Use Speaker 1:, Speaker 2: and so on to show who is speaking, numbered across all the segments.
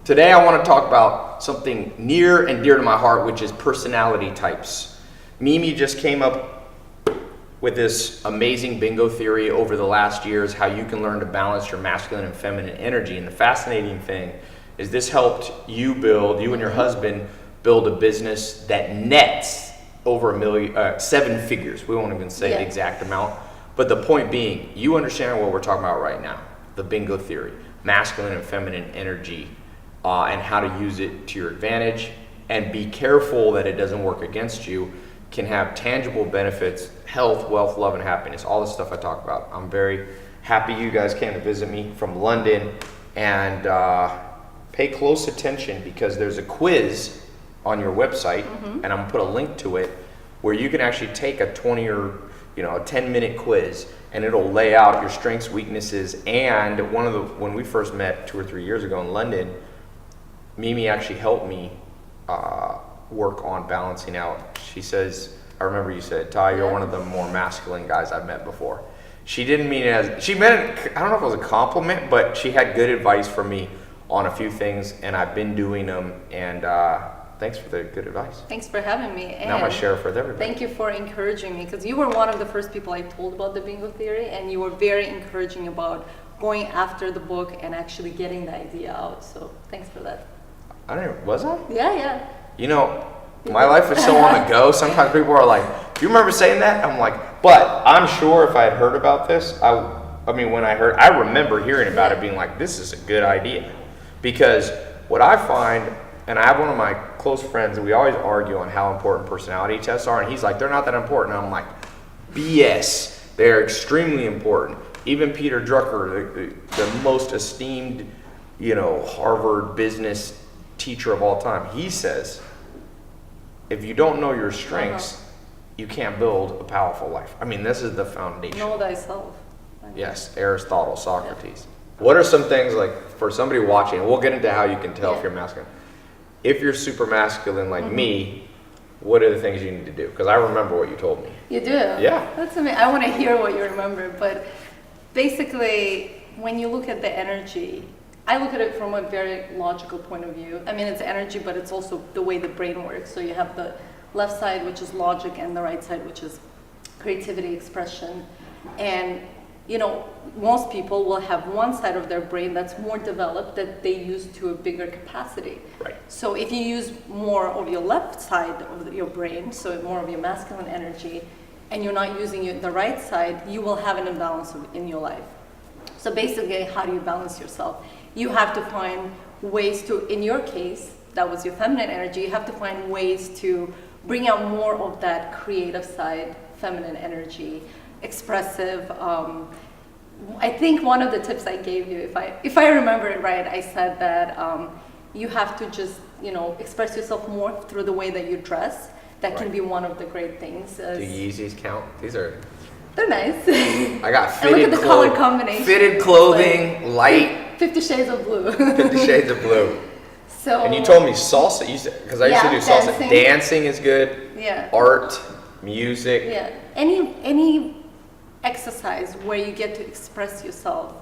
Speaker 1: Today I want to talk about something near and dear to my heart, which is personality types. Mimi just came up with this amazing bingo theory over the last years, how you can learn to balance your masculine and feminine energy. And the fascinating thing is this helped you and your husband build a business that nets over seven figures. We won't even say the exact amount. But the point being, you understand what we're talking about right now, the bingo theory, masculine and feminine energy, and how to use it to your advantage, and be careful that it doesn't work against you, can have tangible benefits, health, wealth, love, and happiness, all the stuff I talk about. I'm very happy you guys came to visit me from London, and pay close attention because there's a quiz on your website, and I'm gonna put a link to it where you can actually take a 20 or a 10-minute quiz, and it'll lay out your strengths, weaknesses. And when we first met 2 or 3 years ago in London, Mimi actually helped me work on balancing out. She says, I remember you said, "Tai, you're one of the more masculine guys I've met before." She didn't mean it she meant it, I don't know if it was a compliment, but she had good advice for me on a few things, and I've been doing them, and thanks for the good advice.
Speaker 2: Thanks for having me. And
Speaker 1: now I'm going to share it with everybody.
Speaker 2: Thank you for encouraging me, because you were one of the first people I told about the bingo theory, and you were very encouraging about going after the book and actually getting the idea out. So thanks for that.
Speaker 1: I don't know, was I?
Speaker 2: Yeah.
Speaker 1: My life is so on the go. Sometimes people are like, "Do you remember saying that?" I'm like, but I'm sure if I had heard about this, I remember hearing about it being like, this is a good idea. Because what I find, and I have one of my close friends, and we always argue on how important personality tests are, and he's like, "They're not that important." And I'm like, BS. They're extremely important. Even Peter Drucker, the most esteemed, Harvard business teacher of all time, he says, if you don't know your strengths, you can't build a powerful life. I mean, this is the foundation.
Speaker 2: Know thyself.
Speaker 1: Yes, Aristotle, Socrates. Yeah. What are some things, like, for somebody watching, and we'll get into how you can tell if you're masculine. If you're super masculine like me, what are the things you need to do? Because I remember what you told me.
Speaker 2: You do?
Speaker 1: Yeah.
Speaker 2: That's amazing. I want to hear what you remember. But basically, when you look at the energy, I look at it from a very logical point of view. I mean, it's energy, but it's also the way the brain works. So you have the left side, which is logic, and the right side, which is creativity, expression. And, most people will have one side of their brain that's more developed that they use to a bigger capacity.
Speaker 1: Right.
Speaker 2: So if you use more of your left side of your brain, so more of your masculine energy, and you're not using the right side, you will have an imbalance in your life. So basically, how do you balance yourself? You have to find ways to, in your case, that was your feminine energy, you have to find ways to bring out more of that creative side, feminine energy, expressive. I think one of the tips I gave you, if I remember it right, I said that you have to just, express yourself more through the way that you dress. That can be one of the great things.
Speaker 1: Do Yeezys count?
Speaker 2: They're nice.
Speaker 1: I got fitted.
Speaker 2: And look at the color combination.
Speaker 1: Fitted clothing, light.
Speaker 2: 50 Shades of Blue.
Speaker 1: 50 Shades of Blue.
Speaker 2: So.
Speaker 1: And you told me salsa, because I used to do salsa. Dancing is good.
Speaker 2: Yeah.
Speaker 1: Art, music.
Speaker 2: Yeah. Any exercise where you get to express yourself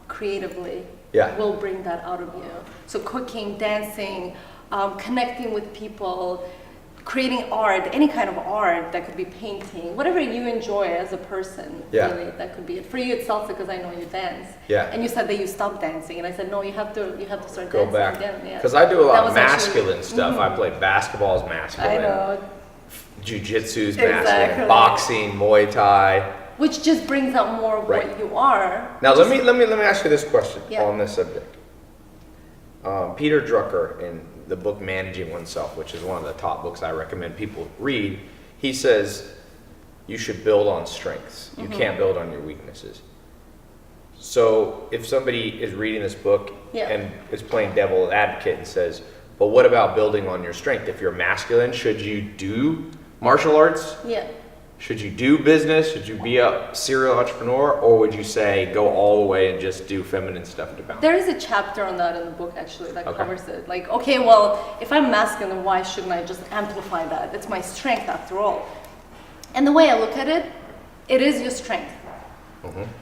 Speaker 2: creatively will bring that out of you. So cooking, dancing, connecting with people, creating art, any kind of art, that could be painting, whatever you enjoy as a person, really, that could be it. For you, it's salsa because I know you dance. Yeah. And you said that you stopped dancing, and I said, no, you have to start dancing
Speaker 1: back
Speaker 2: again.
Speaker 1: Because I do a lot of masculine stuff. I play basketball is masculine.
Speaker 2: I know.
Speaker 1: Jiu-jitsu is masculine. Boxing, Muay Thai.
Speaker 2: Which just brings out more of what you are.
Speaker 1: Now let me ask you this question on this subject. Peter Drucker, in the book Managing Oneself, which is one of the top books I recommend people read, he says you should build on strengths. You can't build on your weaknesses. So if somebody is reading this book and is playing devil's advocate and says, but what about building on your strength? If you're masculine, should you do martial arts?
Speaker 2: Yeah.
Speaker 1: Should you do business? Should you be a serial entrepreneur? Or would you say go all the way and just do feminine stuff to balance?
Speaker 2: There is a chapter on that in the book, actually, that covers it. Like, okay, well, if I'm masculine, why shouldn't I just amplify that? It's my strength, after all. And the way I look at it, it is your strength.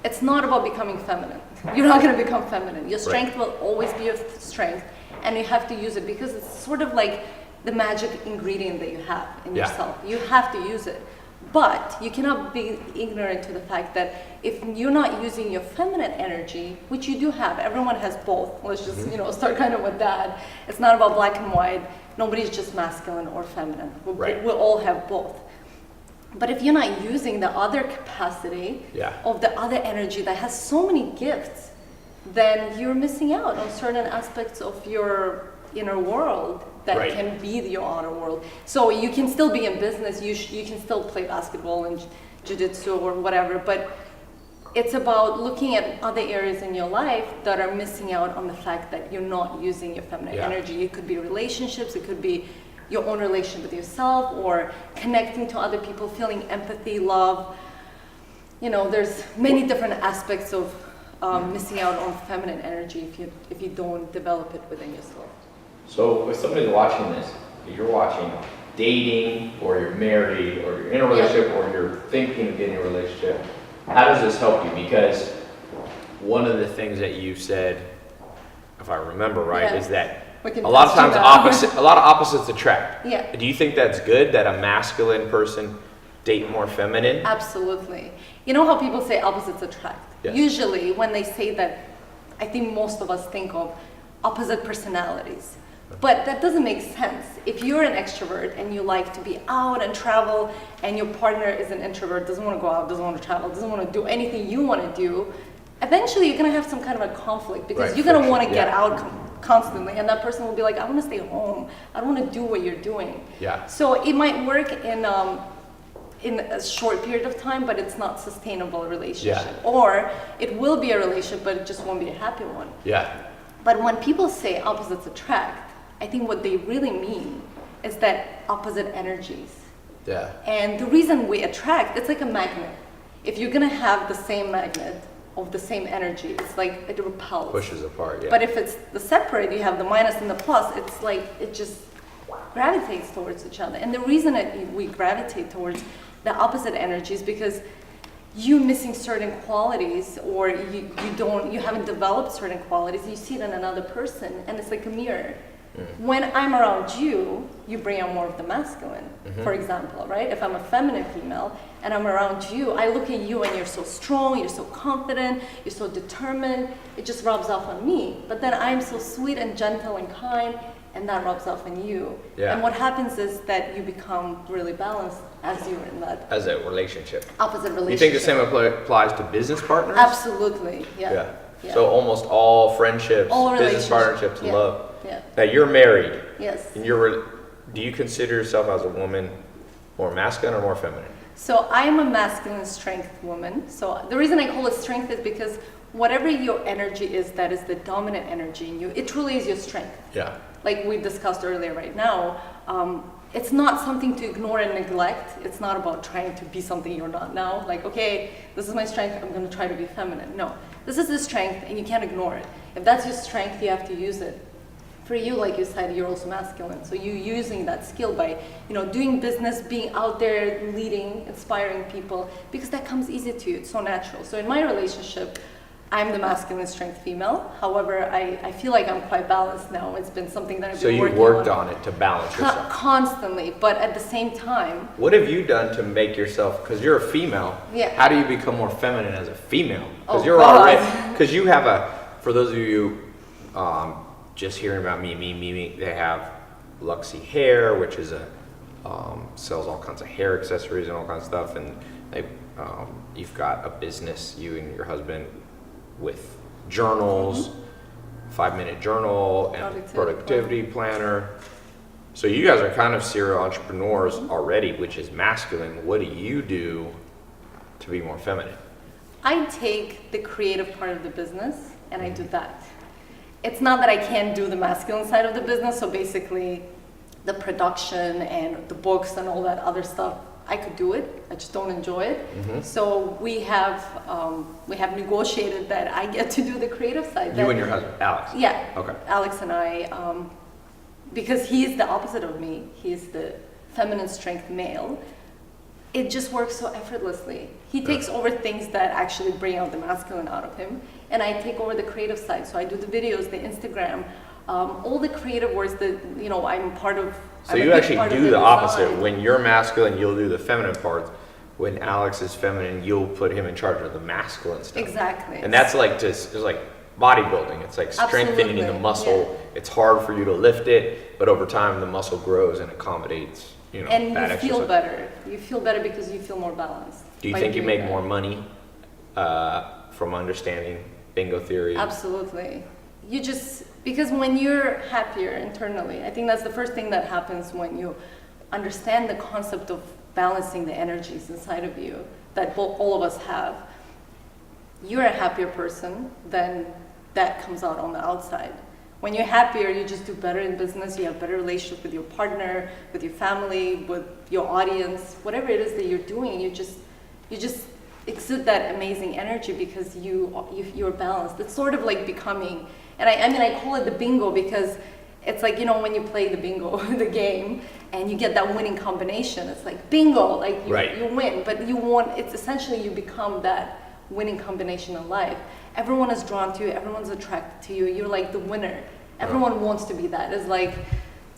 Speaker 2: It's not about becoming feminine. You're not going to become feminine. Your strength will always be your strength, and you have to use it because it's sort of like the magic ingredient that you have in yourself. You have to use it. But you cannot be ignorant to the fact that if you're not using your feminine energy, which you do have, everyone has both. Let's just start kind of with that. It's not about black and white. Nobody's just masculine or feminine. We'll all have both. But if you're not using the other capacity of the other energy that has so many gifts, then you're missing out on certain aspects of your inner world that can be your outer world. So you can still be in business, you can still play basketball and jiu-jitsu or whatever, but it's about looking at other areas in your life that are missing out on the fact that you're not using your feminine energy. It could be relationships, it could be your own relationship with yourself, or connecting to other people, feeling empathy, love. There's many different aspects of missing out on feminine energy if you don't develop it within yourself.
Speaker 3: So if somebody's watching this, if you're watching dating, or you're married, or you're in a relationship, or you're thinking of getting a relationship, how does this help you? Because
Speaker 1: one of the things that you said, if I remember right, is that
Speaker 2: a
Speaker 1: lot of times a lot of opposites attract.
Speaker 2: Yeah.
Speaker 1: Do you think that's good, that a masculine person date more feminine?
Speaker 2: Absolutely. You know how people say opposites attract?
Speaker 1: Yes.
Speaker 2: Usually when they say that, I think most of us think of opposite personalities. But that doesn't make sense. If you're an extrovert and you like to be out and travel, and your partner is an introvert, doesn't want to go out, doesn't want to travel, doesn't want to do anything you want to do, eventually you're going to have some kind of a conflict, because you're going to want to get out constantly, and that person will be like, I want to stay home. I don't want to do what you're doing.
Speaker 1: Yeah.
Speaker 2: So it might work in a short period of time, but it's not sustainable relationship.
Speaker 1: Yeah.
Speaker 2: Or it will be a relationship, but it just won't be a happy one.
Speaker 1: Yeah.
Speaker 2: But when people say opposites attract, I think what they really mean is that opposite energies.
Speaker 1: Yeah.
Speaker 2: And the reason we attract, it's like a magnet. If you're gonna have the same magnet of the same energy, it's like it repels.
Speaker 1: Pushes apart, yeah.
Speaker 2: But if it's the separate, you have the minus and the plus, it's like it just gravitates towards each other. And the reason that we gravitate towards the opposite energies, because you missing certain qualities, or you haven't developed certain qualities, you see it in another person, and it's like a mirror. When I'm around you, you bring out more of the masculine, for example, right? If I'm a feminine female and I'm around you, I look at you and you're so strong, you're so confident, you're so determined, it just rubs off on me. But then I'm so sweet and gentle and kind, and that rubs off on you.
Speaker 1: Yeah.
Speaker 2: And what happens is that you become really balanced as you're in that
Speaker 1: As a relationship.
Speaker 2: opposite relationship.
Speaker 1: You think the same applies to business partners?
Speaker 2: Absolutely, yeah.
Speaker 1: Yeah. So almost all friendships,
Speaker 2: All
Speaker 1: business
Speaker 2: relationships,
Speaker 1: partnerships,
Speaker 2: yeah.
Speaker 1: love.
Speaker 2: Yeah.
Speaker 1: Now you're married.
Speaker 2: Yes.
Speaker 1: And do you consider yourself as a woman more masculine or more feminine?
Speaker 2: So I'm a masculine strength woman. So the reason I call it strength is because whatever your energy is, that is the dominant energy in you, it truly is your strength.
Speaker 1: Yeah.
Speaker 2: Like we discussed earlier right now, it's not something to ignore and neglect. It's not about trying to be something you're not now. Like, okay, this is my strength, I'm gonna try to be feminine. No, this is the strength and you can't ignore it. If that's your strength, you have to use it. For you, like you said, you're also masculine. So you using that skill by, doing business, being out there, leading, inspiring people, because that comes easy to you. It's so natural. So in my relationship, I'm the masculine strength female. However, I feel like I'm quite balanced now. It's been something that I've been working on.
Speaker 1: So you worked on it to balance yourself?
Speaker 2: Constantly, but at the same time.
Speaker 1: What have you done to make yourself, because you're a female, how do you become more feminine as a female? Because because you have for those of you just hearing about me, they have Luxy Hair, which is sells all kinds of hair accessories and all kinds of stuff, and you've got a business, you and your husband, with journals, 5-minute journal, and productivity planner. So you guys are kind of serial entrepreneurs already, which is masculine. What do you do to be more feminine?
Speaker 2: I take the creative part of the business and I do that. It's not that I can't do the masculine side of the business, so basically the production and the books and all that other stuff, I could do it, I just don't enjoy it. So we have negotiated that I get to do the creative side.
Speaker 1: You and your husband, Alex?
Speaker 2: Yeah.
Speaker 1: Okay.
Speaker 2: Alex and I, because he's the opposite of me, he's the feminine strength male, it just works so effortlessly. He takes over things that actually bring out the masculine out of him, and I take over the creative side. So I do the videos, the Instagram, all the creative works that, you know, I'm part of.
Speaker 1: So
Speaker 2: I'm a
Speaker 1: you
Speaker 2: big
Speaker 1: actually
Speaker 2: part of
Speaker 1: do the
Speaker 2: design.
Speaker 1: opposite. When you're masculine, you'll do the feminine parts. When Alex is feminine, you'll put him in charge of the masculine stuff.
Speaker 2: Exactly.
Speaker 1: And that's like just, it's like bodybuilding. It's like strengthening the
Speaker 2: Absolutely,
Speaker 1: muscle. It's hard for you to lift it, but over time the muscle grows and accommodates, you know,
Speaker 2: And
Speaker 1: that
Speaker 2: you feel
Speaker 1: exercise.
Speaker 2: better. You feel better because you feel more balanced.
Speaker 1: Do you
Speaker 2: by
Speaker 1: think you
Speaker 2: doing
Speaker 1: make
Speaker 2: that.
Speaker 1: more money from understanding bingo theory?
Speaker 2: Absolutely. You just, because when you're happier internally, I think that's the first thing that happens when you understand the concept of balancing the energies inside of you that all of us have. You're a happier person, then that comes out on the outside. When you're happier, you just do better in business, you have better relationship with your partner, with your family, with your audience, whatever it is that you're doing, you just exude that amazing energy because you're balanced. It's sort of like becoming, and I mean, I call it the bingo because it's like, you know, when you play the bingo, the game, and you get that winning combination, it's like bingo, like you win, but you want, it's essentially you become that winning combination in life. Everyone is drawn to you, everyone's attracted to you, you're like the winner. Everyone wants to be that. It's like,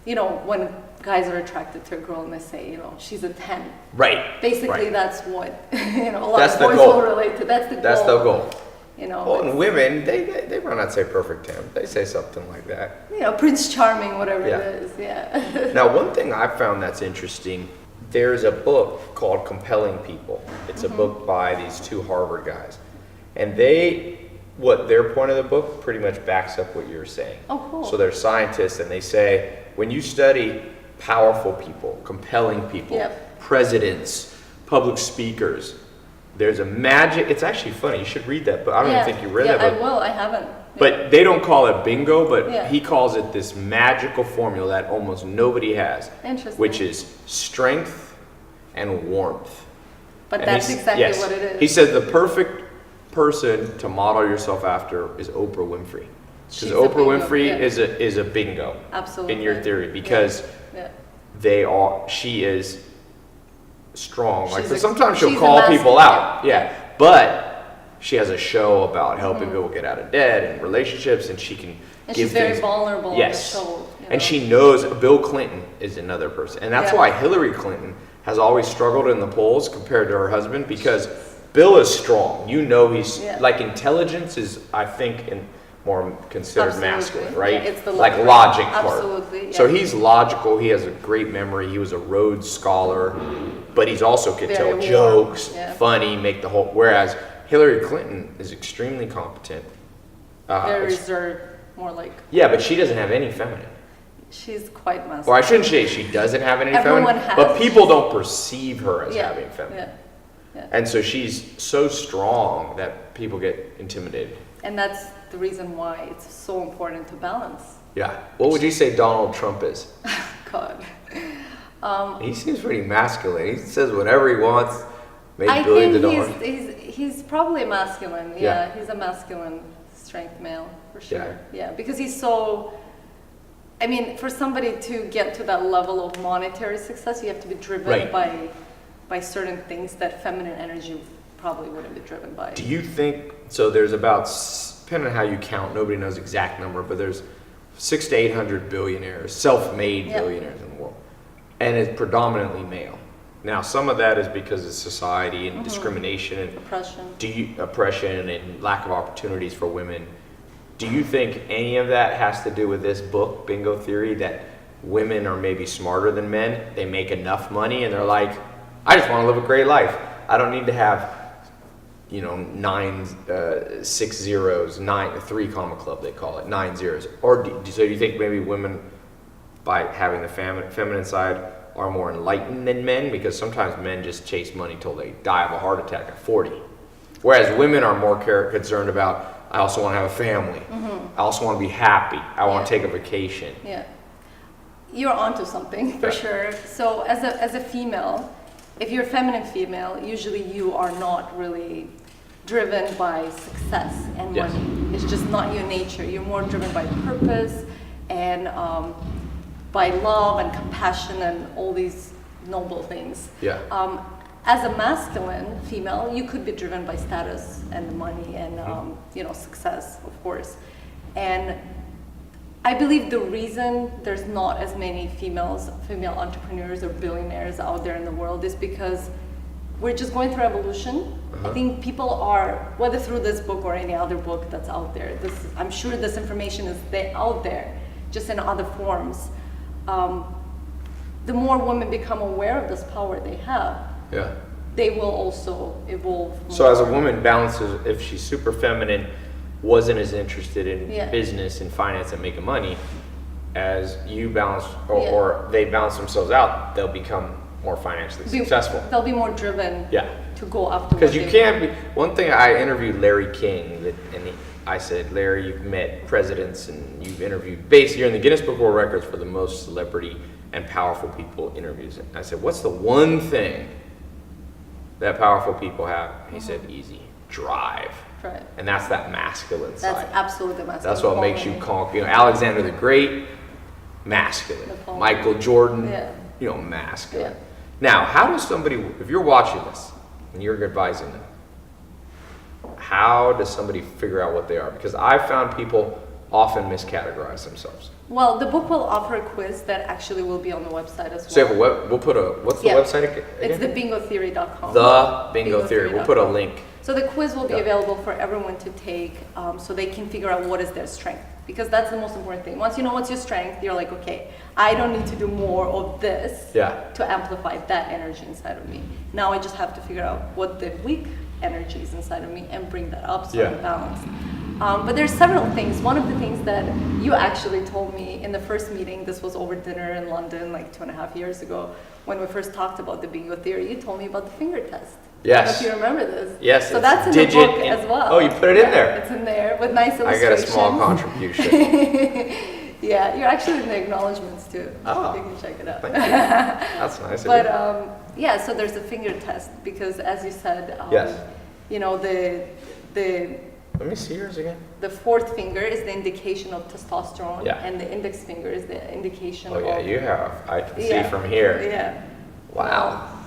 Speaker 2: you know, when guys are attracted to a girl and they say, you know, she's a 10.
Speaker 1: Right.
Speaker 2: Basically,
Speaker 1: right.
Speaker 2: that's what, you know, a lot
Speaker 1: That's
Speaker 2: of
Speaker 1: the
Speaker 2: boys
Speaker 1: goal.
Speaker 2: will relate to. That's the goal.
Speaker 1: That's the goal.
Speaker 2: You know,
Speaker 1: Well, and women, they might not say perfect 10. They say something like that.
Speaker 2: you know, Prince Charming, whatever
Speaker 1: Yeah.
Speaker 2: it is, yeah.
Speaker 1: Now, one thing I found that's interesting, there's a book called Compelling People. It's a book by these two Harvard guys. And what their point of the book pretty much backs up what you're saying.
Speaker 2: Oh, cool.
Speaker 1: So they're scientists and they say, when you study powerful people, compelling people,
Speaker 2: Yep.
Speaker 1: presidents, public speakers, there's a magic, it's actually funny, you should read that book. I don't even think you read that book.
Speaker 2: I will, I haven't.
Speaker 1: But they don't call it bingo, but
Speaker 2: Yeah.
Speaker 1: he calls it this magical formula that almost nobody has,
Speaker 2: Interesting.
Speaker 1: which is strength and warmth.
Speaker 2: But
Speaker 1: And
Speaker 2: that's
Speaker 1: he's-
Speaker 2: exactly
Speaker 1: yes.
Speaker 2: what it is.
Speaker 1: He says the perfect person to model yourself after is Oprah Winfrey.
Speaker 2: She's
Speaker 1: Because
Speaker 2: a
Speaker 1: Oprah
Speaker 2: bingo,
Speaker 1: Winfrey
Speaker 2: yeah.
Speaker 1: is a bingo
Speaker 2: Absolutely.
Speaker 1: in your theory because
Speaker 2: Yeah.
Speaker 1: she is strong. Like
Speaker 2: She's a-
Speaker 1: sometimes she'll
Speaker 2: she's a
Speaker 1: call
Speaker 2: master-
Speaker 1: people out.
Speaker 2: yeah.
Speaker 1: Yeah. But she has a show about helping
Speaker 2: Mm-hmm.
Speaker 1: people get out of debt and relationships, and she can
Speaker 2: And
Speaker 1: give
Speaker 2: she's very
Speaker 1: things.
Speaker 2: vulnerable
Speaker 1: Yes.
Speaker 2: on the show. You
Speaker 1: And
Speaker 2: know.
Speaker 1: she knows Bill Clinton is another person. And that's
Speaker 2: Yeah.
Speaker 1: why Hillary Clinton has always struggled in the polls compared to her husband, because Bill is strong. You know, he's
Speaker 2: Yeah.
Speaker 1: like intelligence is, I think, more considered
Speaker 2: Absolutely.
Speaker 1: masculine, right?
Speaker 2: Yeah, it's the
Speaker 1: like
Speaker 2: logic.
Speaker 1: logic part.
Speaker 2: Absolutely,
Speaker 1: So
Speaker 2: yeah.
Speaker 1: he's logical. He has a great memory. He was a Rhodes Scholar, but he's also could
Speaker 2: Very
Speaker 1: tell
Speaker 2: warm.
Speaker 1: jokes,
Speaker 2: Yeah.
Speaker 1: funny, make the whole. Whereas Hillary Clinton is extremely competent.
Speaker 2: Very
Speaker 1: Ex-
Speaker 2: reserved, more like,
Speaker 1: yeah, but she doesn't have any feminine.
Speaker 2: she's quite masculine.
Speaker 1: Or I shouldn't say she doesn't have any
Speaker 2: Everyone
Speaker 1: feminine,
Speaker 2: has.
Speaker 1: but people don't perceive her as
Speaker 2: Yeah,
Speaker 1: having feminine.
Speaker 2: yeah.
Speaker 1: And so she's so strong that people get intimidated.
Speaker 2: And that's the reason why it's so important to balance.
Speaker 1: Yeah. What would you say Donald Trump is?
Speaker 2: God.
Speaker 1: He seems pretty masculine. He says whatever he wants, make
Speaker 2: I
Speaker 1: billions of
Speaker 2: think
Speaker 1: dollars.
Speaker 2: he's probably masculine.
Speaker 1: Yeah.
Speaker 2: Yeah, he's a masculine strength male for sure.
Speaker 1: Yeah.
Speaker 2: Yeah, because he's so. I mean, for somebody to get to that level of monetary success, you have to be driven
Speaker 1: Right.
Speaker 2: by certain things that feminine energy probably wouldn't be driven by.
Speaker 1: Do you think, so there's about, depending on how you count, nobody knows the exact number, but there's 600 to 800 billionaires, self-made
Speaker 2: Yep.
Speaker 1: billionaires in the world. And it's predominantly male. Now, some of that is because of society and discrimination and
Speaker 2: Oppression.
Speaker 1: oppression and lack of opportunities for women. Do you think any of that has to do with this book, Bingo Theory, that women are maybe smarter than men? They make enough money and they're like, I just want to live a great life. I don't need to have, you know, 6 zeros, 3 comma club, they call it, 9 zeros. Or so do you think maybe women, by having the feminine side, are more enlightened than men? Because sometimes men just chase money till they die of a heart attack at 40. Whereas women are more concerned about, I also want to have a family. I also want to be happy. I want to take a vacation.
Speaker 2: Yeah, you're onto something for
Speaker 1: Yeah.
Speaker 2: sure. So as a female, if you're a feminine female, usually you are not really driven by success and
Speaker 1: Yes.
Speaker 2: money. It's just not your nature. You're more driven by purpose and by love and compassion and all these noble things.
Speaker 1: Yeah.
Speaker 2: as a masculine female, you could be driven by status and money and success, of course. And I believe the reason there's not as many female entrepreneurs or billionaires out there in the world is because we're just going through evolution. I think people are, whether through this book or any other book that's out there, I'm sure this information is out there, just in other forms. The more women become aware of this power they have, they will also evolve more.
Speaker 1: So as a woman balances, if she's super feminine, wasn't as interested in business and finance and making money, as you balance or they balance themselves out, they'll become more financially successful.
Speaker 2: They'll be more driven to go after.
Speaker 1: Because you can't be. One thing, I interviewed Larry King, I said, Larry, you've met presidents and you've interviewed, basically, you're in the Guinness Book of World Records for the most celebrity and powerful people interviews. And I said, what's the one thing that powerful people have? And he said, easy, drive.
Speaker 2: Right.
Speaker 1: And that's that masculine side.
Speaker 2: That's absolutely masculine.
Speaker 1: That's what makes you conquer. Alexander the Great, masculine. Michael Jordan, masculine. Now, how does somebody, if you're watching this and you're advising them, how does somebody figure out what they are? Because I've found people often miscategorize themselves.
Speaker 2: Well, the book will offer a quiz that actually will be on the website as well.
Speaker 1: So we'll put what's the website again?
Speaker 2: It's thebingotheory.com.
Speaker 1: The Bingo Theory. We'll put a link.
Speaker 2: So the quiz will be available for everyone to take, so they can figure out what is their strength. Because that's the most important thing. Once you know what's your strength, you're like, okay, I don't need to do more of this to amplify that energy inside of me. Now I just have to figure out what the weak energy is inside of me and bring that up so I'm balanced. But there's several things. One of the things that you actually told me in the first meeting, this was over dinner in London like 2.5 years ago, when we first talked about the bingo theory, you told me about the finger test.
Speaker 1: Yes.
Speaker 2: I don't know if you remember this.
Speaker 1: Yes.
Speaker 2: So that's in the book as well.
Speaker 1: Oh, you put it in there?
Speaker 2: It's in there with nice illustrations.
Speaker 1: I got a small contribution.
Speaker 2: Yeah, you're actually in the acknowledgements too.
Speaker 1: Oh.
Speaker 2: You can check it out.
Speaker 1: Thank you. That's nice of you.
Speaker 2: But so there's a finger test because, as you said, the
Speaker 1: let me see yours again.
Speaker 2: The fourth finger is the indication of testosterone, and the index finger is the indication of...
Speaker 1: Oh yeah, you have. I can see from here.
Speaker 2: Yeah.
Speaker 1: Wow.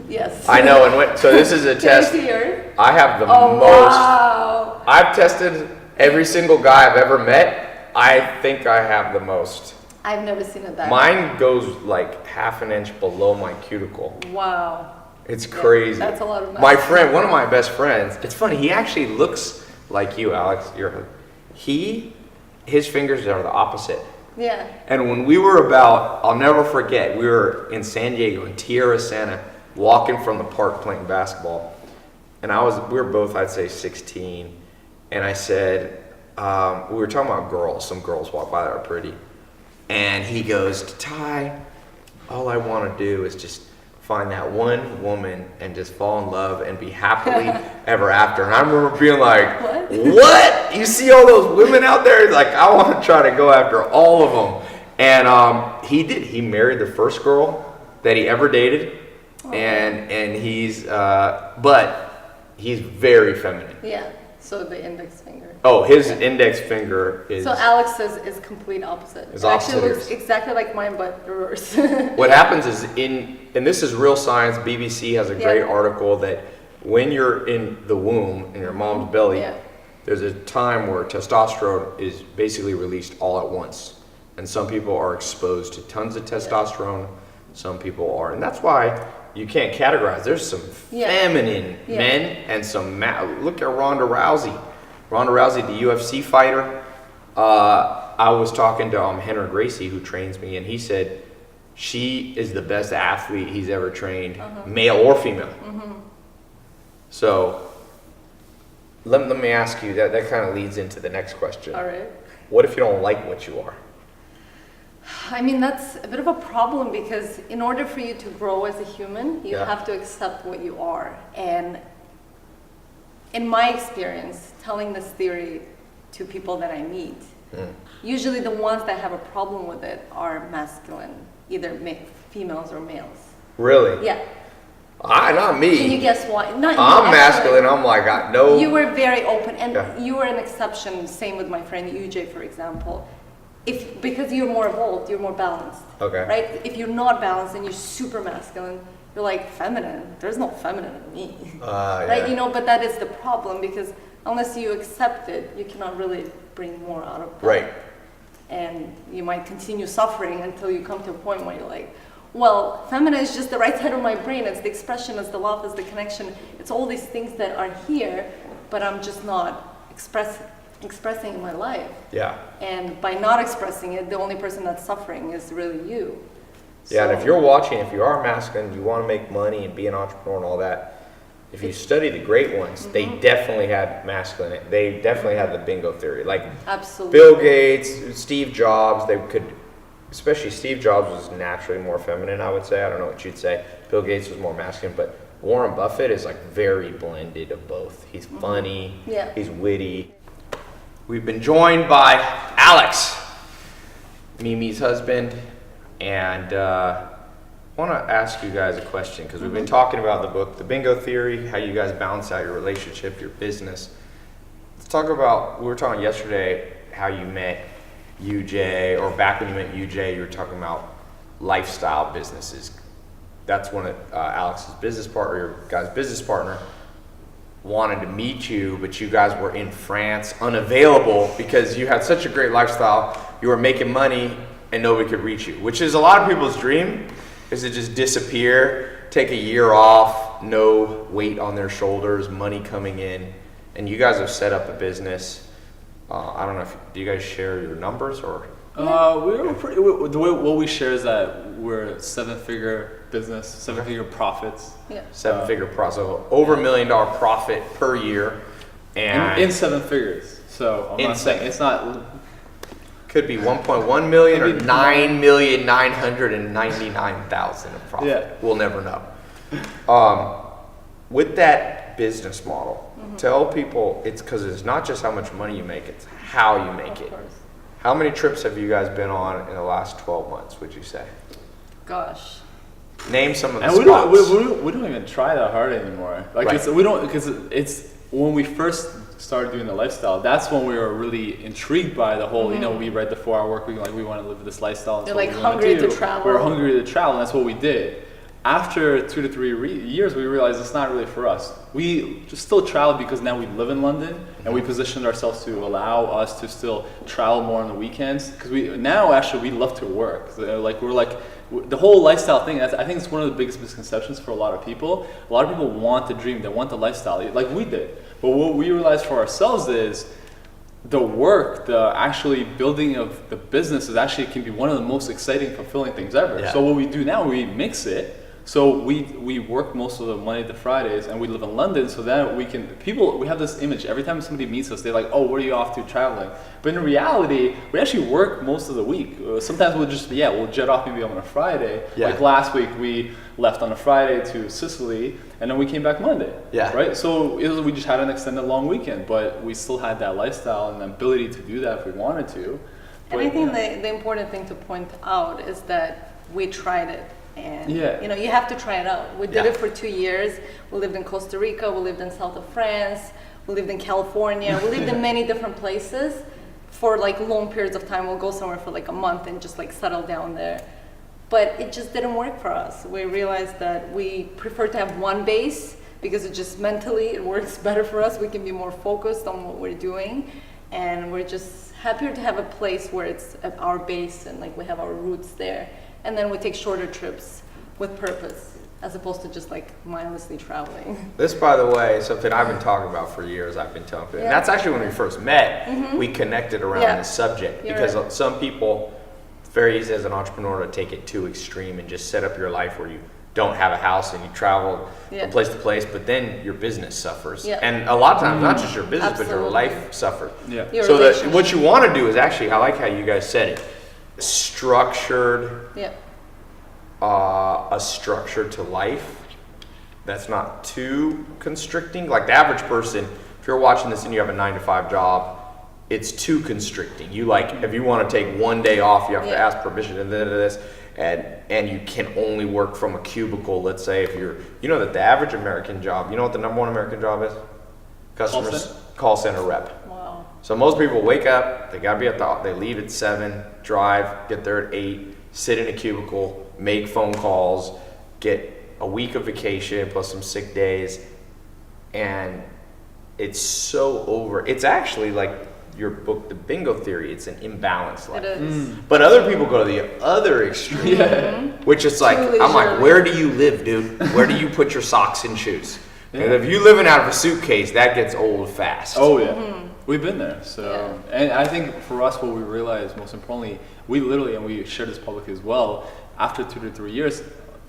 Speaker 2: Yes.
Speaker 1: I know, and so this is a test.
Speaker 2: Here.
Speaker 1: I have the most.
Speaker 2: Wow.
Speaker 1: I've tested every single guy I've ever met. I think I have the most.
Speaker 2: I've never seen it that.
Speaker 1: Mine goes like half an inch below my cuticle.
Speaker 2: Wow.
Speaker 1: It's crazy.
Speaker 2: That's a lot of math.
Speaker 1: My friend, one of my best friends, it's funny, he actually looks like you, Alex. His fingers are the opposite.
Speaker 2: Yeah.
Speaker 1: And when we were I'll never forget, we were in San Diego, in Tierra Santa, walking from the park playing basketball. And we were both, I'd say 16. And I said, we were talking about girls. Some girls walk by that are pretty. And he goes, Tai, all I want to do is just find that one woman and just fall in love and be happily ever after. And I remember being like, what? You see all those women out there? Like, I want to try to go after all of them. And he did. He married the first girl that he ever dated. And he's, but he's very feminine.
Speaker 2: Yeah, so the index finger.
Speaker 1: Oh, his index finger is...
Speaker 2: So Alex's is complete opposite.
Speaker 1: It
Speaker 2: actually looks exactly like mine, but reverse.
Speaker 1: What happens is and this is real science, BBC has a great article that when you're in the womb, in your mom's belly, there's a time where testosterone is basically released all at once. And some people are exposed to tons of testosterone, some people are. And that's why you can't categorize. There's some feminine men and some look at Ronda Rousey. Ronda Rousey, the UFC fighter. I was talking to Henry Gracie, who trains me, and he said she is the best athlete he's ever trained, male or female. So let me ask you, that kind of leads into the next question.
Speaker 2: All right.
Speaker 1: What if you don't like what you are?
Speaker 2: I mean, that's a bit of a problem because in order for you to grow as a human, you have to accept what you are. And in my experience, telling this theory to people that I meet, usually the ones that have a problem with it are masculine, either females or males.
Speaker 1: Really?
Speaker 2: Yeah.
Speaker 1: Not me.
Speaker 2: Can you guess why? Not you,
Speaker 1: I'm masculine. I'm like, I know.
Speaker 2: You were very open, and you were an exception. Same with my friend UJ, for example. because you're more evolved, you're more balanced.
Speaker 1: Okay.
Speaker 2: Right? If you're not balanced and you're super masculine, you're like feminine. There's no feminine in me. Right?
Speaker 1: Yeah.
Speaker 2: But that is the problem, because unless you accept it, you cannot really bring more out of that.
Speaker 1: Right.
Speaker 2: And you might continue suffering until you come to a point where you're like, well, feminine is just the right side of my brain. It's the expression, it's the love, it's the connection. It's all these things that are here, but I'm just not expressing in my life.
Speaker 1: Yeah.
Speaker 2: And by not expressing it, the only person that's suffering is really you.
Speaker 1: Yeah, and
Speaker 2: So-
Speaker 1: if you're watching, if you are masculine, you want to make money and be an entrepreneur and all that, if you study the great ones, they definitely had masculine. They definitely had the bingo theory. Like
Speaker 2: Absolutely.
Speaker 1: Bill Gates, Steve Jobs, they could, especially Steve Jobs was naturally more feminine, I would say. I don't know what you'd say. Bill Gates was more masculine, but Warren Buffett is like very blended of both. He's funny,
Speaker 2: Yeah.
Speaker 1: he's witty. We've been joined by Alex, Mimi's husband, and I want to ask you guys a question because we've been talking about the book, The Bingo Theory, how you guys balance out your relationship, your business. Let's talk about, we were talking yesterday how you met UJ, or back when you met UJ, you were talking about lifestyle businesses. That's one of Alex's business partner, your guys' business partner, wanted to meet you, but you guys were in France, unavailable because you had such a great lifestyle. You were making money and nobody could reach you, which is a lot of people's dream, is to just disappear, take a year off, no weight on their shoulders, money coming in. And you guys have set up a business. I don't know if, do you guys share your numbers or?
Speaker 4: What we share is that we're a 7-figure business, 7-figure profits.
Speaker 2: Yeah.
Speaker 1: 7-figure profit, so over $1 million profit per year. And
Speaker 4: In 7 figures. So I'm
Speaker 1: In
Speaker 4: not saying
Speaker 1: seven.
Speaker 4: it's not.
Speaker 1: could be 1.1 million or 9,999,000 of profit.
Speaker 4: Yeah.
Speaker 1: We'll never know. With that business model, tell people it's because it's not just how much money you make, it's how you make
Speaker 2: Of
Speaker 1: it.
Speaker 2: course.
Speaker 1: How many trips have you guys been on in the last 12 months, would you say?
Speaker 2: Gosh.
Speaker 1: Name some of the
Speaker 4: And
Speaker 1: spots.
Speaker 4: we don't even try that hard anymore. Like
Speaker 1: Right.
Speaker 4: we don't, because it's when we first started doing the lifestyle. That's when we were really intrigued by the whole. We read the 4-Hour Work Week. Like we want to live this lifestyle. That's
Speaker 2: You're
Speaker 4: what
Speaker 2: like
Speaker 4: we wanna
Speaker 2: hungry
Speaker 4: do.
Speaker 2: to travel.
Speaker 4: We were hungry to travel, and that's what we did. After 2 to 3 years, we realized it's not really for us. We just still travel because now we live in London, and we positioned ourselves to allow us to still travel more on the weekends. Because we love to work. So, the whole lifestyle thing. I think it's one of the biggest misconceptions for a lot of people. A lot of people want the dream, they want the lifestyle, like we did. But what we realized for ourselves is the work, the actually building of the business can be one of the most exciting, fulfilling things ever.
Speaker 1: Yeah.
Speaker 4: So what we do now, we mix it. So we work most of the Monday to Fridays, and we live in London, so that we have this image. Every time somebody meets us, they're like, oh, where are you off to traveling? But in reality, we actually work most of the week. Sometimes we'll jet off maybe on a Friday.
Speaker 1: Yeah.
Speaker 4: Like last week, we left on a Friday to Sicily, and then we came back Monday.
Speaker 1: Yeah.
Speaker 4: Right? So we just had an extended long weekend, but we still had that lifestyle and the ability to do that if we wanted to.
Speaker 2: And I think the important thing to point out is that we tried it. And
Speaker 4: Yeah.
Speaker 2: you have to try it out. We did
Speaker 1: Yeah.
Speaker 2: it for 2 years. We lived in Costa Rica, we lived in south of France, we lived in California, we lived in many different places for like long periods of time. We'll go somewhere for like a month and just like settle down there. But it just didn't work for us. We realized that we prefer to have one base because it just mentally it works better for us. We can be more focused on what we're doing, and we're just happier to have a place where it's at our base and like we have our roots there. And then we take shorter trips with purpose, as opposed to just like mindlessly traveling.
Speaker 1: This, by the way, is something I've been talking about for years. I've been telling people. And that's actually when we first met. We connected around
Speaker 2: Yeah.
Speaker 1: this subject
Speaker 2: You're
Speaker 1: because
Speaker 2: right.
Speaker 1: some people, it's very easy as an entrepreneur to take it too extreme and just set up your life where you don't have a house and you travel
Speaker 2: Yeah.
Speaker 1: from place to place, but then your business suffers.
Speaker 2: Yeah.
Speaker 1: And a lot of times, not just your business, but your
Speaker 2: Absolutely.
Speaker 1: life suffers.
Speaker 4: Yeah.
Speaker 2: Your
Speaker 1: So that
Speaker 2: relationship.
Speaker 1: what you want to do is actually, I like how you guys said it, structured.
Speaker 2: Yeah.
Speaker 1: A structure to life that's not too constricting. Like the average person, if you're watching this and you have a 9-to-5 job, it's too constricting. You if you want to take one day off, you have to
Speaker 2: Yeah.
Speaker 1: ask permission and this, and you can only work from a cubicle. Let's say if that the average American job, you know what the number one American job is? Call center rep.
Speaker 2: Wow.
Speaker 1: So most people wake up, they gotta be at they leave at 7, drive, get there at 8, sit in a cubicle, make phone calls, get a week of vacation plus some sick days, and it's so over. It's actually like your book, The Bingo Theory, it's an imbalanced life.
Speaker 2: It is.
Speaker 1: But other people go to the other extreme, which is like,
Speaker 2: Too
Speaker 1: I'm like,
Speaker 2: leisurely.
Speaker 1: where do you live, dude? Where do you put your socks and shoes? And if you living out of a suitcase, that gets old fast.
Speaker 4: Oh yeah, we've been there. So,
Speaker 2: Yeah.
Speaker 4: and I think for us, what we realized most importantly, we literally, and we share this publicly as well. After 2 to 3 years,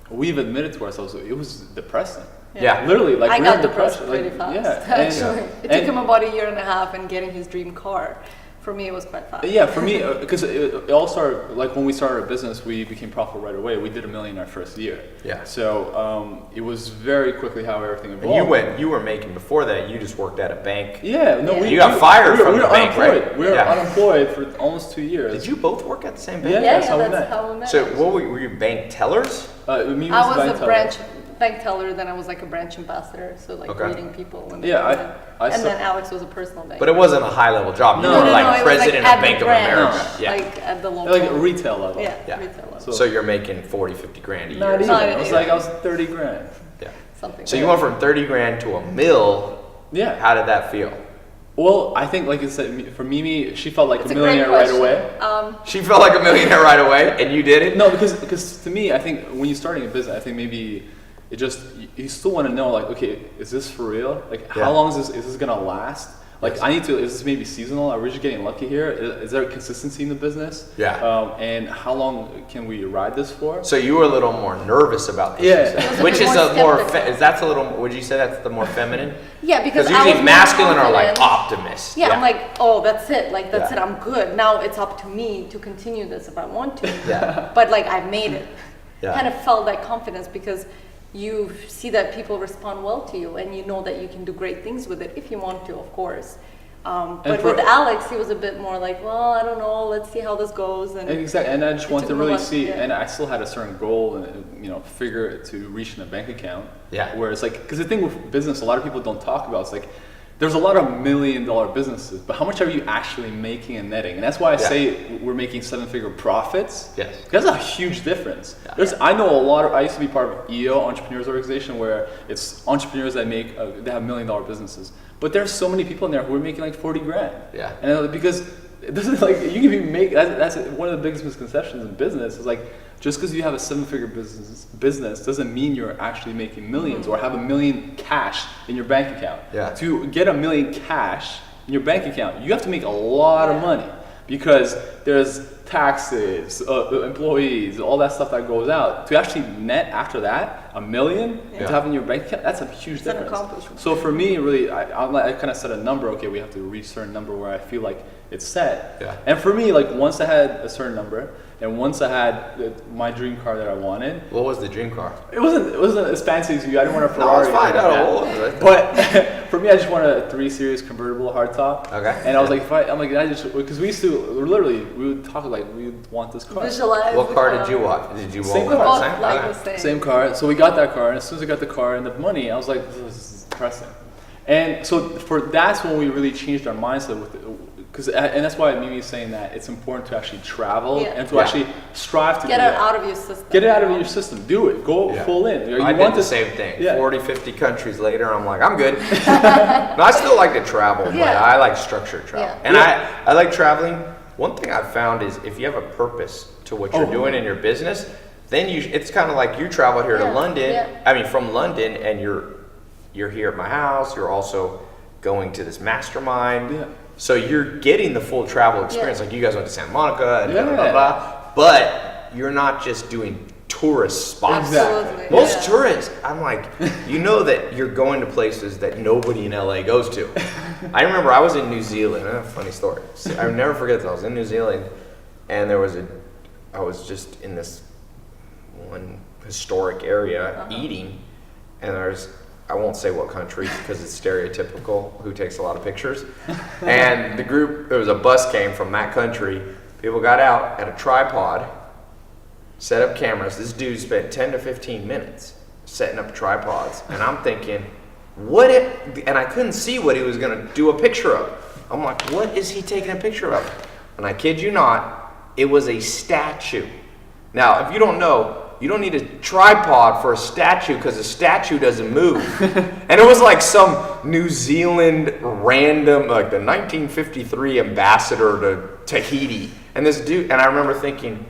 Speaker 4: we've admitted to ourselves it was depressing.
Speaker 1: Yeah.
Speaker 4: Literally, like
Speaker 2: I
Speaker 4: we
Speaker 2: got
Speaker 4: were
Speaker 2: depressed
Speaker 4: depressed,
Speaker 2: pretty
Speaker 4: like,
Speaker 2: fast,
Speaker 4: yeah,
Speaker 2: actually.
Speaker 4: and-
Speaker 2: It took him about a year and a half and getting his dream car. For me, it was quite fast.
Speaker 4: Yeah, for me, because it all started, like when we started our business, we became profitable right away. We did $1 million our first year.
Speaker 1: Yeah.
Speaker 4: So it was very quickly how everything evolved.
Speaker 1: And you were making, before that, you just worked at a bank.
Speaker 4: Yeah, no,
Speaker 2: Yeah.
Speaker 4: we
Speaker 1: You got fired from
Speaker 4: we
Speaker 1: the
Speaker 4: were
Speaker 1: bank,
Speaker 4: unemployed.
Speaker 1: right?
Speaker 4: We were
Speaker 1: Yeah.
Speaker 4: unemployed for almost 2 years.
Speaker 1: Did you both work at the same bank?
Speaker 4: Yeah.
Speaker 2: Yeah,
Speaker 4: that's how we
Speaker 2: that's
Speaker 4: met.
Speaker 2: how we met.
Speaker 1: So what were you bank tellers?
Speaker 4: Me
Speaker 2: I
Speaker 4: the
Speaker 2: was
Speaker 4: bank
Speaker 2: a
Speaker 4: teller.
Speaker 2: bank teller, then I was like a branch ambassador, so like
Speaker 1: Okay.
Speaker 2: greeting people when they
Speaker 4: Yeah,
Speaker 2: come
Speaker 4: I
Speaker 2: in. And
Speaker 4: saw-
Speaker 2: then Alex was a personal bank.
Speaker 1: But it wasn't a high level job. You
Speaker 4: No.
Speaker 1: were
Speaker 2: no,
Speaker 1: like
Speaker 2: it was
Speaker 1: president
Speaker 2: like
Speaker 1: of
Speaker 2: at
Speaker 1: Bank
Speaker 2: the
Speaker 1: of
Speaker 2: branch,
Speaker 1: America. Yeah.
Speaker 2: like at the local.
Speaker 4: Like a retail level.
Speaker 2: Yeah,
Speaker 1: Yeah.
Speaker 2: retail level.
Speaker 4: So-
Speaker 1: So you're making 40, 50 grand a year.
Speaker 4: Not even.
Speaker 2: Not
Speaker 4: It was
Speaker 2: even.
Speaker 4: like I was 30 grand.
Speaker 1: Yeah.
Speaker 2: Something.
Speaker 1: So
Speaker 2: like
Speaker 1: you went from 30 grand to $1 million.
Speaker 4: Yeah.
Speaker 1: How did that feel?
Speaker 4: Well, I think, like I said, for Mimi, she felt like
Speaker 2: It's
Speaker 4: a
Speaker 2: a great
Speaker 4: millionaire right
Speaker 2: question.
Speaker 4: away.
Speaker 1: She felt like a millionaire right away, and you did it?
Speaker 4: No, because to me, I think when you're starting a business, I think maybe it just you still want to know, like, okay, is this for real? Like,
Speaker 1: Yeah.
Speaker 4: how long is this gonna last? Like,
Speaker 1: Yes.
Speaker 4: is this maybe seasonal? Are we just getting lucky here? Is there consistency in the business?
Speaker 1: Yeah.
Speaker 4: And how long can we ride this for?
Speaker 1: So you were a little more nervous about this,
Speaker 4: Yeah.
Speaker 1: you said.
Speaker 2: It was a
Speaker 1: Which
Speaker 2: bit
Speaker 1: is
Speaker 2: more
Speaker 1: a more,
Speaker 2: skeptical.
Speaker 1: is that's a little, would you say that's the more feminine?
Speaker 2: Yeah, because
Speaker 1: Because
Speaker 2: I
Speaker 1: usually
Speaker 2: was more
Speaker 1: masculine are like
Speaker 2: confident.
Speaker 1: optimists.
Speaker 2: Yeah, I'm like, oh, that's it. Like, that's
Speaker 1: Yeah.
Speaker 2: it. I'm good. Now it's up to me to continue this if I want to.
Speaker 1: Yeah.
Speaker 2: But like, I've made it.
Speaker 1: Yeah.
Speaker 2: Kind of felt that confidence because you see that people respond well to you and you know that you can do great things with it if you want to, of course. But
Speaker 4: for-
Speaker 2: with Alex, he was a bit more like, well, I don't know. Let's see how this goes. And
Speaker 4: Exactly, and I just
Speaker 2: It
Speaker 4: wanted
Speaker 2: took
Speaker 4: to
Speaker 2: me a
Speaker 4: really
Speaker 2: while,
Speaker 4: see,
Speaker 2: yeah.
Speaker 4: and I still had a certain goal and figure to reach in a bank account.
Speaker 1: Yeah.
Speaker 4: Where it's like, because the thing with business, a lot of people don't talk about. It's like, there's a lot of $1 million businesses, but how much are you actually making and netting? And that's why I
Speaker 1: Yeah.
Speaker 4: say we're making 7-figure profits.
Speaker 1: Yes.
Speaker 4: That's a huge difference.
Speaker 1: Yeah.
Speaker 4: I know a lot of. I used to be part of EO Entrepreneurs Organization, where it's entrepreneurs that make they have $1 million businesses. But there's so many people in there who are making like 40 grand.
Speaker 1: Yeah.
Speaker 4: And because this is like you can be make that's one of the biggest misconceptions in business is like just because you have a 7-figure business doesn't mean you're actually making millions or have $1 million cash in your bank account.
Speaker 1: Yeah.
Speaker 4: To get $1 million cash in your bank account, you have to make a lot of money because there's taxes, employees, all that stuff that goes out. To actually net after that $1 million
Speaker 1: Yeah.
Speaker 4: to have in your bank account, that's a huge
Speaker 2: It's an
Speaker 4: difference.
Speaker 2: accomplishment.
Speaker 4: So for me, really, I kind of set a number. Okay, we have to reach a certain number where I feel like it's set.
Speaker 1: Yeah.
Speaker 4: And for me, like once I had a certain number, and once I had my dream car that I wanted,
Speaker 1: What was the dream car?
Speaker 4: it wasn't as fancy as you. I didn't want a
Speaker 1: No,
Speaker 4: Ferrari.
Speaker 1: it's fine.
Speaker 4: or
Speaker 1: No,
Speaker 4: anything
Speaker 1: what
Speaker 4: like
Speaker 1: was it?
Speaker 4: that. But for me, I just wanted a 3 Series convertible hardtop.
Speaker 1: Okay.
Speaker 4: And I was like, because we used to literally we would talk like we would want this car.
Speaker 2: visualize.
Speaker 1: What
Speaker 2: the
Speaker 1: car
Speaker 2: car.
Speaker 1: did you want? Did you
Speaker 4: Same
Speaker 1: want
Speaker 4: car.
Speaker 2: Both
Speaker 1: the same?
Speaker 2: like
Speaker 1: Okay.
Speaker 2: the same.
Speaker 4: Same car. So we got that car, and as soon as I got the car and the money, I was like, this is depressing. And so that's when we really changed our mindset with it. And that's why Mimi's saying that it's important to actually travel
Speaker 2: Yeah.
Speaker 4: and to
Speaker 1: Yeah.
Speaker 4: actually strive to
Speaker 2: Get
Speaker 4: do
Speaker 2: it
Speaker 4: that.
Speaker 2: out of your system.
Speaker 4: Get it out of
Speaker 2: you know?
Speaker 4: your system. Do it. Go
Speaker 1: Yeah.
Speaker 4: full in. You
Speaker 1: I
Speaker 4: want
Speaker 1: did the
Speaker 4: to
Speaker 1: same thing.
Speaker 4: Yeah.
Speaker 1: 40, 50 countries later, I'm like, I'm good. No, I still like to travel, but
Speaker 2: Yeah.
Speaker 1: I like structured travel.
Speaker 2: Yeah.
Speaker 1: And
Speaker 4: Yeah.
Speaker 1: I like traveling. One thing I've found is if you have a purpose to what you're
Speaker 4: Oh.
Speaker 1: doing in your business, then it's kind of like you traveled here to
Speaker 2: Yeah.
Speaker 1: London.
Speaker 2: Yeah.
Speaker 1: I mean, from London, and you're here at my house. You're also going to this mastermind.
Speaker 4: Yeah.
Speaker 1: So you're getting the full travel experience.
Speaker 2: Yeah.
Speaker 1: Like you guys went to Santa Monica and
Speaker 4: Yeah.
Speaker 1: blah, blah, blah. But you're not just doing tourist spots.
Speaker 2: Absolutely.
Speaker 1: Most
Speaker 2: yeah.
Speaker 1: tourists, I'm like, you know that you're going to places that nobody in LA goes to. I remember I was in New Zealand. Funny story. I'll never forget this. I was in New Zealand, and I was just in this one historic area eating, and I won't say what country because it's stereotypical, who takes a lot of pictures. And there was a bus came from that country. People got out at a tripod, set up cameras. This dude spent 10 to 15 minutes setting up tripods. And I'm thinking, and I couldn't see what he was gonna do a picture of. I'm like, what is he taking a picture of? And I kid you not, it was a statue. Now, if you don't know, you don't need a tripod for a statue because a statue doesn't move. And it was like some New Zealand random, like the 1953 ambassador to Tahiti. And this dude, and I remember thinking,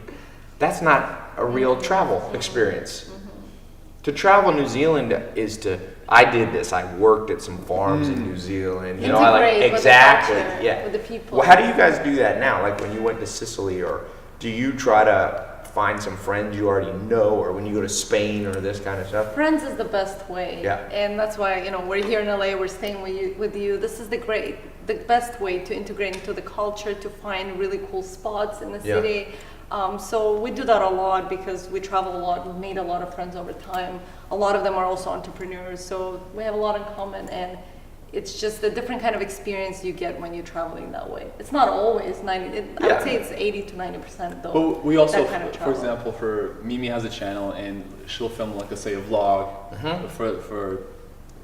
Speaker 1: that's not a real travel experience. To travel New Zealand is to, I did this, I worked at some farms in New Zealand. You know, I like,
Speaker 2: Integrate with the
Speaker 1: exactly,
Speaker 2: culture,
Speaker 1: yeah.
Speaker 2: with the people.
Speaker 1: Well, how do you guys do that now? Like when you went to Sicily, or do you try to find some friends you already know, or when you go to Spain or this kind of stuff?
Speaker 2: Friends is the best way.
Speaker 1: Yeah.
Speaker 2: And that's why, we're here in LA, we're staying with you. This is the best way to integrate into the culture, to find really cool spots in the
Speaker 1: Yeah.
Speaker 2: city. So we do that a lot because we travel a lot, we've made a lot of friends over time. A lot of them are also entrepreneurs, so we have a lot in common, and it's just a different kind of experience you get when you're traveling that way. It's not always 90, I
Speaker 1: Yeah.
Speaker 2: would say it's 80 to 90% though.
Speaker 4: But we also,
Speaker 2: that kind of
Speaker 4: for
Speaker 2: travel.
Speaker 4: example, for Mimi has a channel and she'll film like, let's say, a vlog for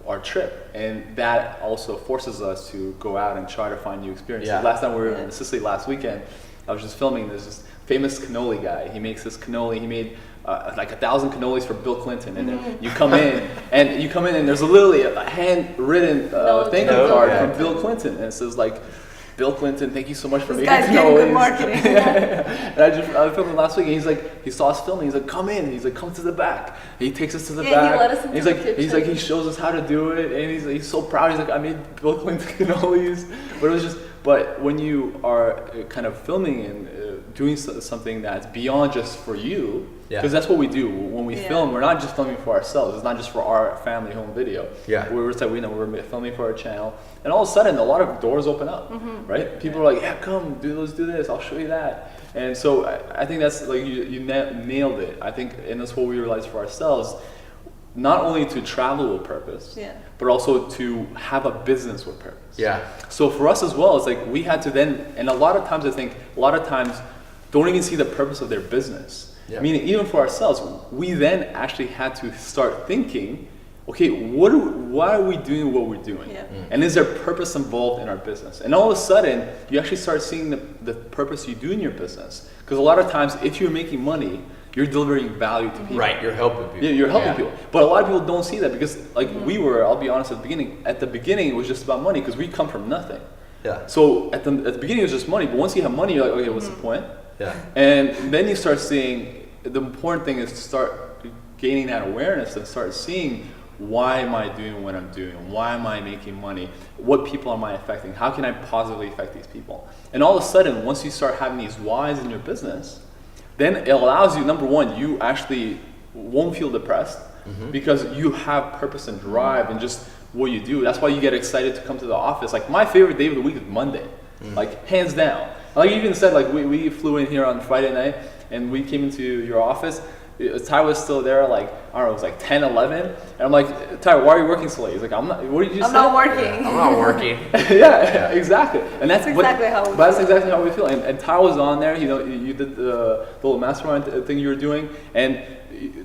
Speaker 4: our trip, and that also forces us to go out and try to find new experiences.
Speaker 1: Yeah.
Speaker 4: Last time we were
Speaker 2: Yeah.
Speaker 4: in Sicily last weekend, I was just filming this famous cannoli guy. He makes this cannoli. He made like 1,000 cannolis for Bill Clinton, and then you come in and there's literally a handwritten thank you
Speaker 1: Note,
Speaker 4: card
Speaker 1: yeah.
Speaker 4: from Bill Clinton, and it says like, Bill Clinton, thank you so much for
Speaker 2: This
Speaker 4: making
Speaker 2: guy's getting good
Speaker 4: cannolis.
Speaker 2: marketing.
Speaker 4: And I filmed him last week, and he saw us filming. He's like, come in. He's like, come to the back. And he takes us to the
Speaker 2: Yeah,
Speaker 4: back.
Speaker 2: he let us
Speaker 4: And
Speaker 2: into the
Speaker 4: he's like,
Speaker 2: kitchen.
Speaker 4: he shows us how to do it, and he's so proud. He's like, I made Bill Clinton cannolis. But when you are kind of filming and doing something that's beyond just for you,
Speaker 1: Yeah.
Speaker 4: because that's what we do when we
Speaker 2: Yeah.
Speaker 4: film. We're not just filming for ourselves. It's not just for our family home video.
Speaker 1: Yeah.
Speaker 4: We're filming for our channel, and all of a sudden, a lot of doors open up, right? People are like, yeah, come, let's do this. I'll show you that. And so I think that's like you nailed it. I think, and that's what we realized for ourselves. Not only to travel with purpose,
Speaker 2: Yeah.
Speaker 4: but also to have a business with purpose.
Speaker 1: Yeah.
Speaker 4: So for us as well, it's like we had to then, and a lot of times don't even see the purpose of their business.
Speaker 1: Yeah.
Speaker 4: Meaning even for ourselves, we then actually had to start thinking, okay, why are we doing what we're doing?
Speaker 2: Yeah.
Speaker 4: And is there purpose involved in our business? And all of a sudden, you actually start seeing the purpose you do in your business. Because a lot of times, if you're making money, you're delivering value to people.
Speaker 1: Right, you're helping people.
Speaker 4: Yeah, you're helping
Speaker 1: Yeah.
Speaker 4: people. But a lot of people don't see that because I'll be honest, at the beginning it was just about money because we come from nothing.
Speaker 1: Yeah.
Speaker 4: So at the beginning it was just money, but once you have money, you're like, okay, what's the point?
Speaker 1: Yeah.
Speaker 4: And then you start seeing, the important thing is to start gaining that awareness and start seeing, why am I doing what I'm doing? Why am I making money? What people am I affecting? How can I positively affect these people? And all of a sudden, once you start having these whys in your business, then it allows you, number one, you actually won't feel depressed because you have purpose and drive and just what you do. That's why you get excited to come to the office. Like my favorite day of the week is Monday, like hands down. Like you even said, like we flew in here on Friday night and we came into your office. Ty was still there, like, I don't know, it was like 10, 11. And I'm like, Ty, why are you working so late? He's like, I'm not, what did you say?
Speaker 2: I'm not working.
Speaker 1: I'm not working.
Speaker 4: Yeah, exactly. And that's
Speaker 2: exactly how we
Speaker 4: but that's
Speaker 2: feel.
Speaker 4: exactly how we feel. And Ty was on there, you did the little mastermind thing you were doing, and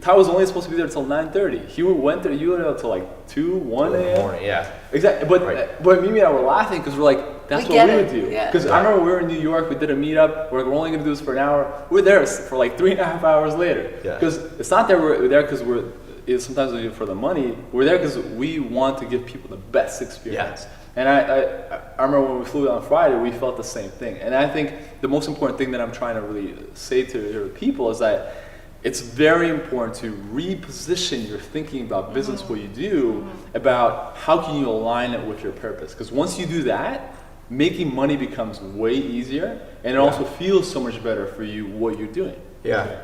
Speaker 4: Ty was only supposed to be there until 9:30. He went there, you were there until like 2, 1
Speaker 1: In the
Speaker 4: a.m.
Speaker 1: morning, yeah.
Speaker 4: Exactly. But Mimi and I were laughing because we're like, that's
Speaker 2: We
Speaker 4: what
Speaker 2: get
Speaker 4: we
Speaker 2: it,
Speaker 4: would do.
Speaker 2: yeah.
Speaker 4: Because I remember we were in New York, we did a meetup, we're only going to do this for an hour. We're there for like 3.5 hours later.
Speaker 1: Yeah.
Speaker 4: Because it's not that we're there because sometimes we do it for the money. We're there because we want to give people the best experience. And I remember when we flew on Friday, we felt the same thing. And I think the most important thing that I'm trying to really say to your people is that it's very important to reposition your thinking about business, what you do, about how can you align it with your purpose. Because once you do that, making money becomes way easier, and it also feels so much better for you what you're doing.
Speaker 1: Yeah.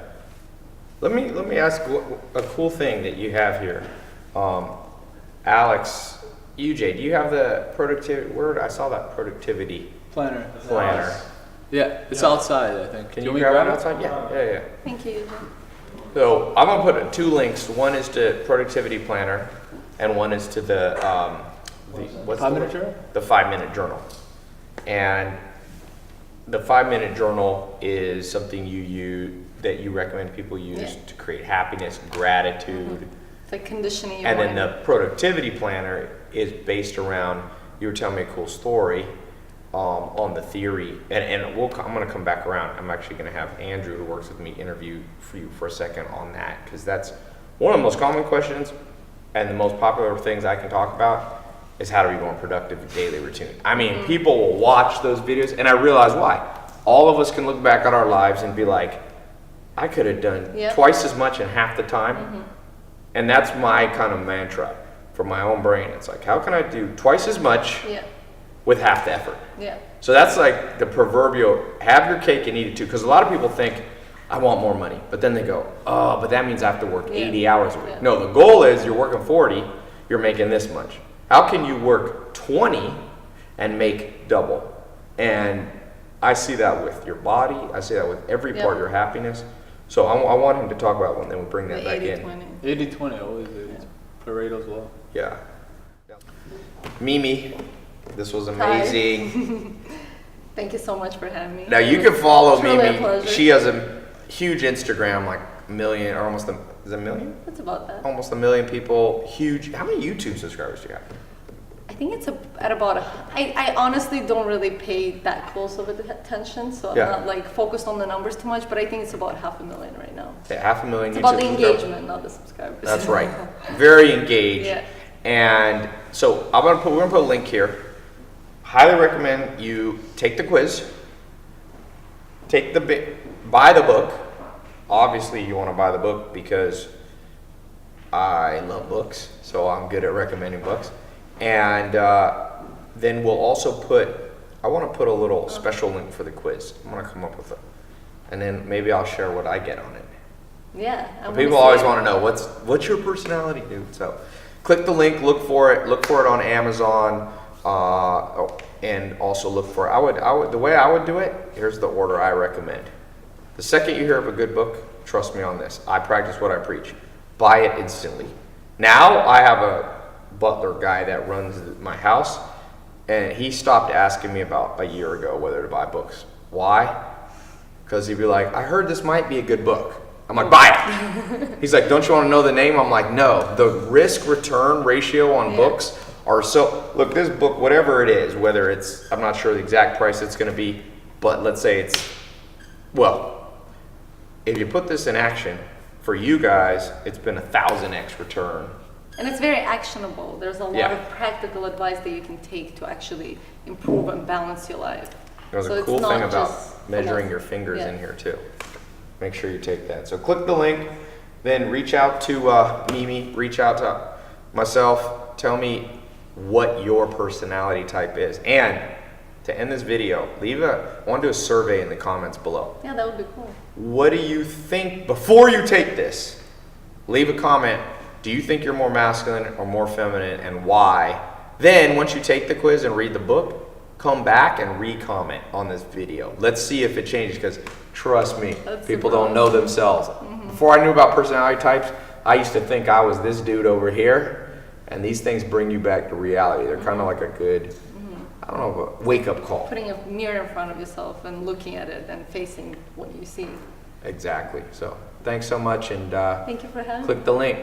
Speaker 1: Let me ask a cool thing that you have here. Alex, UJ, do you have the productivity word? I saw that productivity
Speaker 4: Planner. Yeah, it's outside, I think.
Speaker 1: Can
Speaker 4: Do
Speaker 1: you
Speaker 4: want me to
Speaker 1: grab it
Speaker 4: grab
Speaker 1: outside? Yeah.
Speaker 2: Thank you, Eugene.
Speaker 1: So I'm gonna put 2 links. One is to productivity planner, and one is to the what's
Speaker 4: 5-minute journal?
Speaker 1: The 5-minute journal. And the 5-minute journal is something that you recommend people use to create happiness, gratitude,
Speaker 2: It's like conditioning your
Speaker 1: And then
Speaker 2: mind.
Speaker 1: the productivity planner is based around, you were telling me a cool story on the theory, and I'm going to come back around. I'm actually going to have Andrew, who works with me, interview for you for a second on that, because that's one of the most common questions and the most popular things I can talk about is how to be more productive in daily routine. I mean, people will watch those videos, and I realize why. All of us can look back at our lives and be like, I could have done
Speaker 2: Yep.
Speaker 1: twice as much in half the time. And that's my kind of mantra for my own brain. It's like, how can I do twice as much
Speaker 2: Yeah,
Speaker 1: with half the effort?
Speaker 2: yeah,
Speaker 1: So that's like the proverbial, have your cake and eat it too. Because a lot of people think, I want more money. But then they go, oh, but that means I have to work
Speaker 2: Yeah.
Speaker 1: 80 hours a week.
Speaker 2: Yeah.
Speaker 1: No, the goal is you're working 40, you're making this much. How can you work 20 and make double? And I see that with your body. I see that with every
Speaker 2: Yeah.
Speaker 1: part of your happiness. So I want him to talk about one, then we bring that
Speaker 2: the
Speaker 1: back in.
Speaker 2: 80-20.
Speaker 4: 80-20 always is. Pareto as well.
Speaker 1: Yeah. Mimi, this was amazing.
Speaker 2: Thank you so much for having me.
Speaker 1: Now you can follow
Speaker 2: Truly a
Speaker 1: Mimi.
Speaker 2: pleasure.
Speaker 1: She has a huge Instagram, like a million, or almost is it a million?
Speaker 2: It's about that.
Speaker 1: Almost a million people. Huge. How many YouTube subscribers do you have?
Speaker 2: I think it's at about. I honestly don't really pay that close of attention, so I'm
Speaker 1: Yeah.
Speaker 2: not like focused on the numbers too much. But I think it's about 500,000 right now.
Speaker 1: Yeah, 500,000
Speaker 2: It's
Speaker 1: YouTube
Speaker 2: about the
Speaker 1: subscribers.
Speaker 2: engagement, not the subscribers.
Speaker 1: That's right. Very engaged.
Speaker 2: Yeah.
Speaker 1: And so we're gonna put a link here. Highly recommend you take the quiz. Buy the book. Obviously, you want to buy the book because I love books, so I'm good at recommending books. And then we'll also I want to put a little special link for the quiz. I'm going to come up with it. And then maybe I'll share what I get on it.
Speaker 2: Yeah.
Speaker 1: People always want to know what's your personality, dude. So click the link, look for it on Amazon, and also look for it. The way I would do it, here's the order I recommend. The second you hear of a good book, trust me on this. I practice what I preach. Buy it instantly. Now I have a butler guy that runs my house, and he stopped asking me about a year ago whether to buy books. Why? Because he'd be like, I heard this might be a good book. I'm like, buy it. He's like, don't you want to know the name? I'm like, no. The risk-return ratio on books are so... Look, this book, whatever it is, whether it's... I'm not sure the exact price it's going to be, but let's say it's... Well, if you put this in action, for you guys, it's been 1,000x return.
Speaker 2: And it's very actionable. There's a lot
Speaker 1: Yeah.
Speaker 2: of practical advice that you can take to actually improve and balance your life.
Speaker 1: There's
Speaker 2: So
Speaker 1: a
Speaker 2: it's
Speaker 1: cool
Speaker 2: not
Speaker 1: thing about
Speaker 2: just
Speaker 1: measuring
Speaker 2: enough.
Speaker 1: your fingers
Speaker 2: Yeah.
Speaker 1: in here too. Make sure you take that. So click the link, then reach out to Mimi, reach out to myself, tell me what your personality type is. And to end this video, I want to do a survey in the comments below.
Speaker 2: Yeah, that would be cool.
Speaker 1: What do you think, before you take this, leave a comment. Do you think you're more masculine or more feminine, and why? Then, once you take the quiz and read the book, come back and re-comment on this video. Let's see if it changes, because trust me,
Speaker 2: That's
Speaker 1: people
Speaker 2: super
Speaker 1: don't know themselves. Before I knew about personality types, I used to think I was this dude over here, and these things bring you back to reality. They're kind of like a good, I don't know, a wake-up call.
Speaker 2: Putting a mirror in front of yourself and looking at it and facing what you see.
Speaker 1: Exactly. So, thanks so much, and
Speaker 2: Thank you for having me.
Speaker 1: click the link.